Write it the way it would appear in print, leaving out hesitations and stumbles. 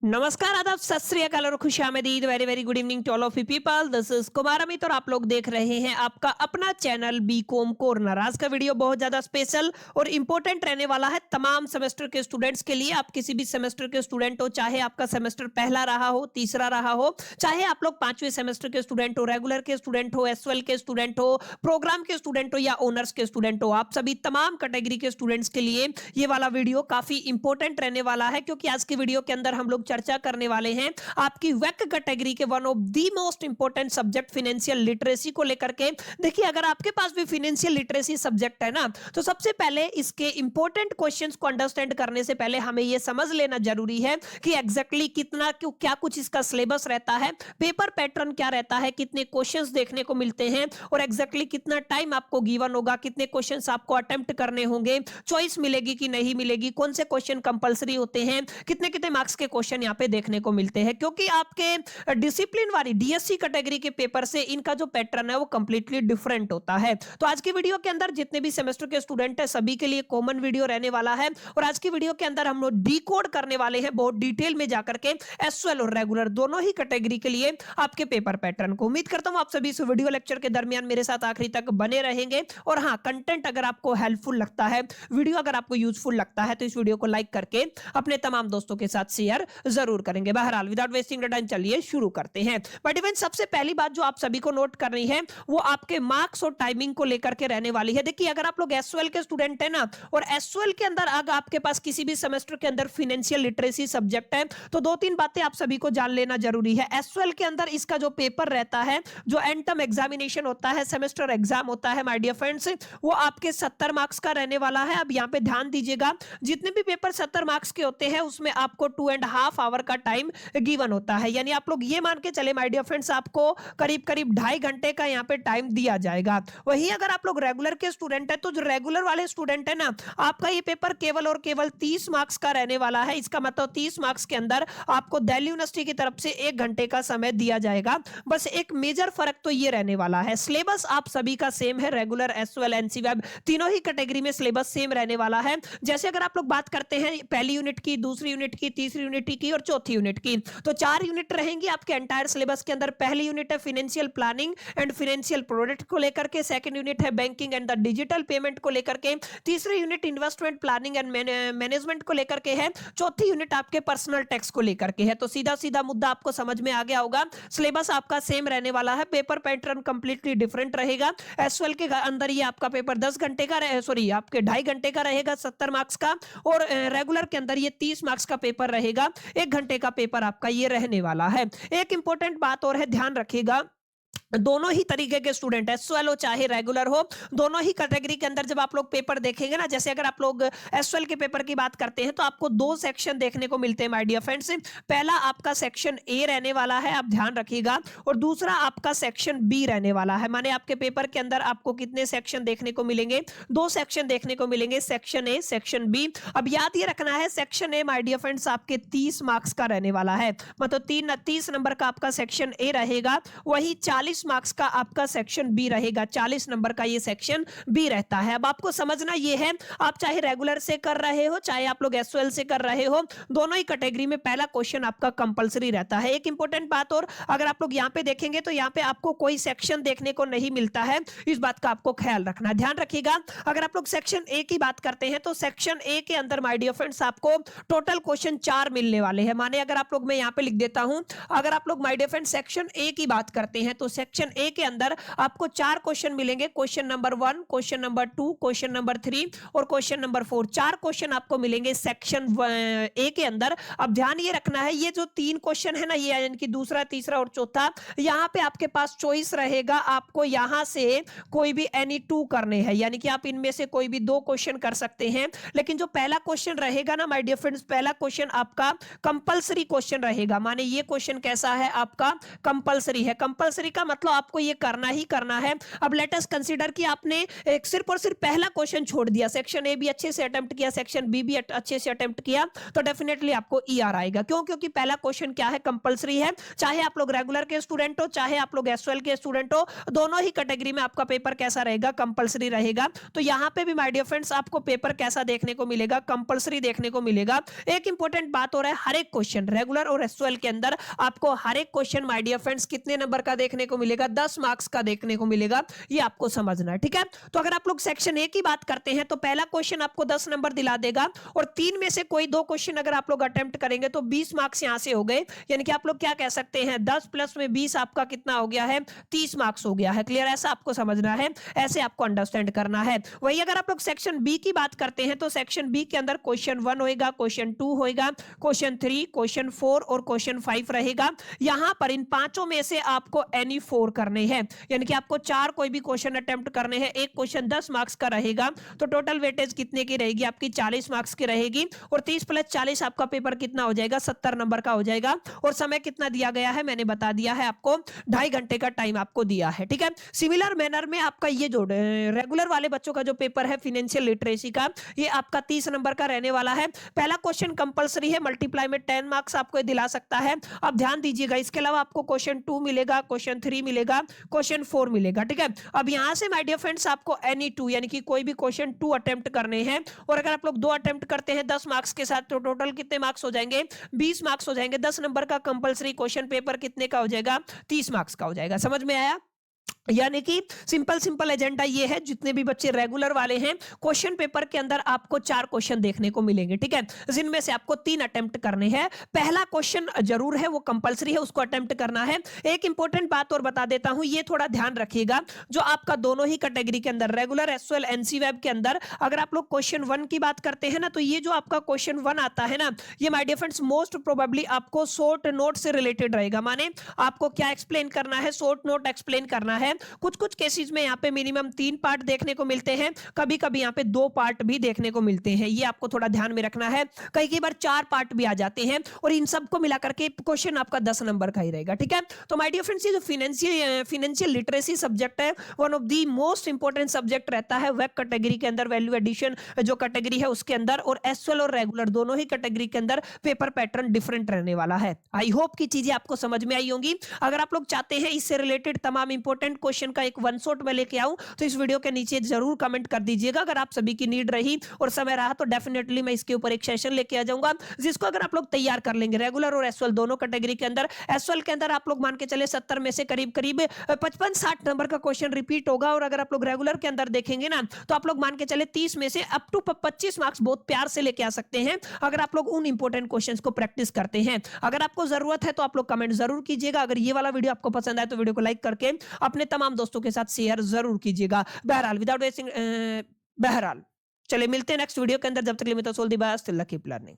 नमस्कार, आदाब, सत श्री अकाल और खुशामदीद। Very very good evening to all of you people. This is Kumar Amit और आप लोग देख रहे हैं आपका अपना चैनल बीकॉम कॉर्नर। आज का वीडियो बहुत ज्यादा स्पेशल और इंपॉर्टेंट रहने वाला है तमाम सेमेस्टर के स्टूडेंट्स के लिए। आप किसी भी सेमेस्टर के स्टूडेंट हो, चाहे आपका सेमेस्टर पहला रहा हो, तीसरा रहा हो, चाहे आप लोग पांचवें सेमेस्टर के स्टूडेंट हो, रेगुलर के स्टूडेंट हो, एसवाल के स्टूडेंट हो, प्रोग्राम के स्टूडेंट हो या ऑनर्स के स्टूडेंट हो, आप सभी तमाम कैटेगरी के स्टूडेंट्स के लिए ये वाला वीडियो काफी इंपॉर्टेंट रहने वाला है, क्योंकि आज की वीडियो के अंदर हम लोग चर्चा करने वाले हैं आपकी वेक कैटेगरी के one of the most important subject financial literacy को लेकर के। देखिए, अगर आपके पास भी फाइनेंशियल लिटरेसी सब्जेक्ट है ना, तो सबसे पहले इसके इंपॉर्टेंट क्वेश्चंस को अंडरस्टैंड करने से पहले हमें यह समझ लेना जरूरी है कि एग्जैक्टली कितना क्या कुछ इसका सिलेबस रहता है, पेपर पैटर्न क्या रहता है, कितने क्वेश्चंस देखने को मिलते हैं और एग्जैक्टली कितना टाइम आपको गिवन होगा, कितने क्वेश्चंस आपको अटेम्प्ट करने होंगे, चॉइस मिलेगी कि नहीं मिलेगी, कौन से क्वेश्चन कंपलसरी होते हैं, कितने कितने मार्क्स के क्वेश्चन यहाँ पे देखने को मिलते हैं। क्योंकि आपके डिसिप्लिन वाली डीएससी कैटेगरी के पेपर से इनका जो पैटर्न है वो कंप्लीटली डिफरेंट होता है। तो आज की वीडियो के अंदर जितने भी सेमेस्टर के स्टूडेंट है सभी के लिए कॉमन वीडियो रहने वाला है और आज की वीडियो के अंदर हम लोग डिकोड करने वाले हैं बहुत डिटेल में जाकर के एसवाल और रेगुलर दोनों ही कैटेगरी के लिए आपके पेपर पैटर्न को। उम्मीद करता हूं आप सभी इस वीडियो लेक्चर के दरमियान मेरे साथ आखिरी तक बने रहेंगे। और हाँ, कंटेंट अगर आपको हेल्पफुल लगता है, वीडियो अगर आपको यूजफुल लगता है, तो इस वीडियो को लाइक करके अपने तमाम दोस्तों के साथ शेयर जरूर करेंगे। बहरहाल विदाउट वेस्टिंग द टाइम चलिए शुरू करते हैं। बट इवन सबसे पहली बात जो आप सभी को नोट करनी है वो आपके मार्क्स और टाइमिंग को लेकर के रहने वाली है। देखिए, अगर आप लोग एसवाल के स्टूडेंट है ना और एसवाल के अंदर अगर आपके पास किसी भी सेमेस्टर के अंदर फाइनेंशियल लिटरेसी सब्जेक्ट है, तो दो तीन बातें आप सभी को जान लेना जरूरी है। एसवाल के अंदर इसका जो पेपर रहता है, जो एंड टर्म एग्जामिनेशन होता है, सेमेस्टर एग्जाम होता है माय डियर फ्रेंड्स, वो आपके 70 मार्क्स का रहने वाला है। अब यहाँ पे ध्यान दीजिएगा, जितने भी पेपर 70 मार्क्स के होते हैं उसमें आपको 2.5 आवर का टाइम गिवन होता है। यानी आप लोग ये मान के चले माय डियर फ्रेंड्स, आपको करीब करीब 2.5 घंटे का यहाँ पे टाइम दिया जाएगा। वहीं अगर आप लोग रेगुलर के स्टूडेंट है, तो जो रेगुलर वाले स्टूडेंट है ना, आपका ये पेपर केवल और केवल 30 मार्क्स का रहने वाला है। इसका मतलब 30 मार्क्स के अंदर आपको दिल्ली यूनिवर्सिटी की तरफ से 1 घंटे का समय दिया जाएगा। बस एक मेजर फर्क तो ये रहने वाला है, सिलेबस आप सभी का सेम है, रेगुलर एसवाल एनसी वेब तीनों ही कैटेगरी में सिलेबस सेम रहने वाला है। जैसे अगर आप लोग बात करते हैं पहली यूनिट की, दूसरी यूनिट की, तीसरी यूनिट की और चौथी यूनिट की, तो 4 यूनिट रहेंगी आपके एंटायर सिलेबस के अंदर। पहली यूनिट है financial planning and financial product को लेकर के, सेकंड यूनिट है banking and the digital payment को लेकर के, तीसरी unit investment planning and management को लेकर के है, चौथी यूनिट आपके पर्सनल टैक्स को लेकर के है। तो सीधा सीधा मुद्दा आपको समझ में आ गया होगा, सिलेबस आपका सेम रहने वाला है, पेपर पैटर्न कंप्लीटली डिफरेंट रहेगा। एसवाल के अंदर ये आपका पेपर 10 घंटे का सॉरी आपके 2.5 घंटे का रहेगा 70 मार्क्स का, और रेगुलर के अंदर ये 30 मार्क्स का पेपर रहेगा, 1 घंटे का पेपर आपका ये रहने वाला है। एक इंपॉर्टेंट बात और है, ध्यान रखिएगा, दोनों ही तरीके के स्टूडेंट एसवाल हो चाहे रेगुलर हो, दोनों ही कैटेगरी के अंदर जब आप लोग पेपर देखेंगे ना, जैसे अगर आप लोग एसवाल के पेपर की बात करते हैं तो आपको 2 सेक्शन देखने को मिलते हैं माय डियर फ्रेंड्स। पहला आपका सेक्शन ए रहने वाला है, आप ध्यान रखिएगा, और दूसरा आपका सेक्शन बी रहने वाला है। माने आपके पेपर के अंदर आपको कितने सेक्शन देखने को मिलेंगे? 2 सेक्शन देखने को मिलेंगे, सेक्शन ए सेक्शन बी। अब याद ये रखना है, section A my dear friends आपके 30 मार्क्स का रहने वाला है, मतलब 30 नंबर का आपका सेक्शन ए रहेगा, वही 40 मार्क्स का आपका सेक्शन बी रहेगा, 40 नंबर का ये सेक्शन बी रहता है। अब आपको समझना ये है, आप चाहे रेगुलर से कर रहे हो चाहे आप लोग एसवाल से कर रहे हो, दोनों ही कैटेगरी में पहला क्वेश्चन आपका कंपलसरी रहता है। एक इंपॉर्टेंट बात और, अगर आप लोग यहाँ पे देखेंगे तो यहाँ पे आपको कोई सेक्शन देखने को नहीं मिलता है, इस बात का आपको ख्याल रखना, ध्यान रखिएगा। अगर आप लोग सेक्शन ए की बात करते हैं तो सेक्शन ए के अंदर माय डियर फ्रेंड्स आपको टोटल क्वेश्चन 4 मिलने वाले हैं। माने अगर आप लोग, मैं यहाँ पे लिख देता हूं, अगर आप लोग my dear friends section A की बात करते हैं तो सेक्शन ए के अंदर आपको 4 क्वेश्चन मिलेंगे, question number 1, question number 2, question number 3 और क्वेश्चन नंबर 4। 4 क्वेश्चन आपको मिलेंगे सेक्शन ए के अंदर। अब ध्यान ये रखना है, ये जो 3 क्वेश्चन है ना, ये यानी कि दूसरा, तीसरा और चौथा, यहाँ पे आपके पास चॉइस रहेगा, आपको यहाँ से कोई भी एनी 2 करने हैं, यानी कि आप इनमें से कोई भी 2 क्वेश्चन कर सकते हैं। लेकिन जो पहला क्वेश्चन रहेगा ना माय डियर फ्रेंड्स, पहला क्वेश्चन आपका कंपलसरी क्वेश्चन रहेगा। माने ये क्वेश्चन कैसा है, आपका कंपलसरी है। कंपलसरी का मतलब आपको ये करना ही करना है। अब लेट अस कंसीडर कि आपने एक सिर्फ और सिर्फ पहला क्वेश्चन छोड़ दिया, सेक्शन ए भी अच्छे से अटेम्प्ट किया, सेक्शन बी भी अच्छे से अटेम्प्ट किया, तो डेफिनेटली आपको ईआर आएगा। क्यों? क्योंकि पहला क्वेश्चन क्या है, कंपलसरी है। चाहे आप लोग रेगुलर के स्टूडेंट हो, चाहे आप लोग एसवाइएल के स्टूडेंट हो, दोनों ही कैटेगरी में आपका पेपर कैसा रहेगा, कंपलसरी रहेगा। तो यहां पे भी माय डियर फ्रेंड्स आपको पेपर कैसा देखने को मिलेगा, कंपलसरी देखने को मिलेगा। एक इंपॉर्टेंट बात हो रहा है, हर एक क्वेश्चन रेगुलर और एसवाइएल के अंदर आपको हर एक क्वेश्चन माय डियर फ्रेंड्स कितने नंबर का देखने को मिलेगा, 10 मार्क्स का देखने को मिलेगा। ये आपको समझना है, ठीक है। तो अगर आप लोग सेक्शन ए की बात करते हैं तो पहला क्वेश्चन आपको 10 नंबर दिला देगा, और 3 में से कोई 2 क्वेश्चन अगर आप लोग अटेम्प्ट करेंगे तो 20 मार्क्स यहां से हो गए। यानी कि आप लोग क्या कह सकते हैं, 10 प्लस में 20 आपका कितना हो गया है, 30 मार्क्स हो गया है। क्लियर? ऐसा आपको समझना है, ऐसे आपको अंडरस्टैंड करना है। वही अगर आप लोग सेक्शन बी की बात करते हैं तो सेक्शन बी के अंदर क्वेश्चन 1 होएगा, क्वेश्चन 2 होएगा, क्वेश्चन 3, क्वेश्चन 4 और क्वेश्चन 5 रहेगा। यहां पर इन पांचों में से आपको एनी 4 करने हैं, यानी कि आपको 4 कोई भी क्वेश्चन अटेम्प्ट करने हैं। एक क्वेश्चन 10 मार्क्स का रहेगा, तो टोटल वेटेज कितने की रहेगी आपकी, 40 मार्क्स की रहेगी। और 30 प्लस 40 आपका पेपर कितना हो जाएगा, 70 नंबर का हो जाएगा। और समय कितना दिया गया है, मैंने बता दिया है आपको, 2.5 घंटे का टाइम आपको दिया है, ठीक है। सिमिलर मैनर में आपका ये जो रेगुलर वाले बच्चों का जो पेपर है फाइनेंशियल लिटरेसी का, ये आपका 30 नंबर का रहने वाला है। पहला क्वेश्चन कंपलसरी है, मल्टीप्लाई में 10 मार्क्स आपको ये दिला सकता है। अब ध्यान दीजिएगा, इसके अलावा आपको क्वेश्चन 2 मिलेगा, क्वेश्चन 3 मिलेगा, क्वेश्चन 4 मिलेगा, ठीक है। अब यहां से माय डियर फ्रेंड्स आपको एनी 2 यानी कि कोई भी क्वेश्चन 2 अटेम्प्ट करने हैं, और अगर आप लोग 2 अटेम्प्ट करते हैं 10 मार्क्स के साथ, तो टोटल कितने मार्क्स हो जाएंगे, 20 मार्क्स हो जाएंगे। 10 नंबर का कंपलसरी क्वेश्चन पेपर कितने का हो जाएगा, 30 मार्क्स का हो जाएगा। समझ में आया? यानी कि सिंपल एजेंडा ये है, जितने भी बच्चे रेगुलर वाले हैं, क्वेश्चन पेपर के अंदर आपको 4 क्वेश्चन देखने को मिलेंगे, ठीक है, जिनमें से आपको 3 अटेम्प्ट करने हैं। पहला क्वेश्चन जरूर है, वो कंपलसरी है, उसको अटेम्प्ट करना है। एक इंपॉर्टेंट बात और बता देता हूं, ये थोड़ा ध्यान रखिएगा, जो आपका दोनों ही कैटेगरी के अंदर रेगुलर एसवाइएल एनसी वेब के अंदर अगर आप लोग क्वेश्चन 1 की बात करते हैं ना, तो ये जो आपका क्वेश्चन 1 आता है ना, ये my dear friends most probably आपको शॉर्ट नोट से रिलेटेड रहेगा। माने आपको क्या एक्सप्लेन करना है, शॉर्ट नोट एक्सप्लेन करना है। कुछ कुछ केसेस में यहाँ पे मिनिमम 3 पार्ट देखने को मिलते हैं, कभी कभी यहाँ पे 2 पार्ट भी देखने को मिलते हैं। ये आपको थोड़ा ध्यान में रखना है, कई बार 4 पार्ट भी आ जाते हैं, और इन सबको मिलाकर के क्वेश्चन आपका 10 नंबर का ही रहेगा, ठीक है। तो माय डियर फ्रेंड्स, ये जो फाइनेंशियल लिटरेसी सब्जेक्ट है, one of the most important subject रहता है वेब कैटेगरी के अंदर, वैल्यू एडिशन जो कैटेगरी है उसके अंदर, और एसवाइएल और रेगुलर दोनों ही कैटेगरी के अंदर पेपर पैटर्न डिफरेंट रहने वाला है। आई होप की चीजें आपको समझ में आई होंगी। अगर आप लोग चाहते हैं इससे रिलेटेड तमाम इंपॉर्टेंट क्वेश्चन का एक वन शॉट में लेके आऊं, तो इस वीडियो के नीचे जरूर कमेंट कर दीजिएगा। अगर आप सभी की नीड रही और समय रहा तो डेफिनेटली मैं इसके ऊपर एक सेशन लेके आ जाऊंगा, जिसको अगर आप लोग तैयार कर लेंगे रेगुलर और एसवाइएल दोनों कैटेगरी के अंदर। एसवाइएल के अंदर आप लोग मान के चले 70 में से करीब करीब 55-60 नंबर का क्वेश्चन रिपीट होगा, और अगर आप लोग रेगुलर के अंदर देखेंगे ना, तो आप लोग मान के चले 30 में से अप टू 25 मार्क्स बहुत प्यार से लेके आ सकते हैं, अगर आप लोग उन इंपॉर्टेंट क्वेश्चंस को प्रैक्टिस करते हैं। अगर आपको जरूरत है तो आप लोग कमेंट जरूर कीजिएगा। अगर ये वाला वीडियो आपको पसंद आए तो वीडियो को लाइक करके अपने तमाम दोस्तों के साथ शेयर जरूर कीजिएगा। बहरहाल विदाउट वेस्टिंग, बहरहाल चलिए मिलते हैं नेक्स्ट वीडियो के अंदर। जब तक के लिए मैं तो सोल दी बाय, स्टिल कीप लर्निंग।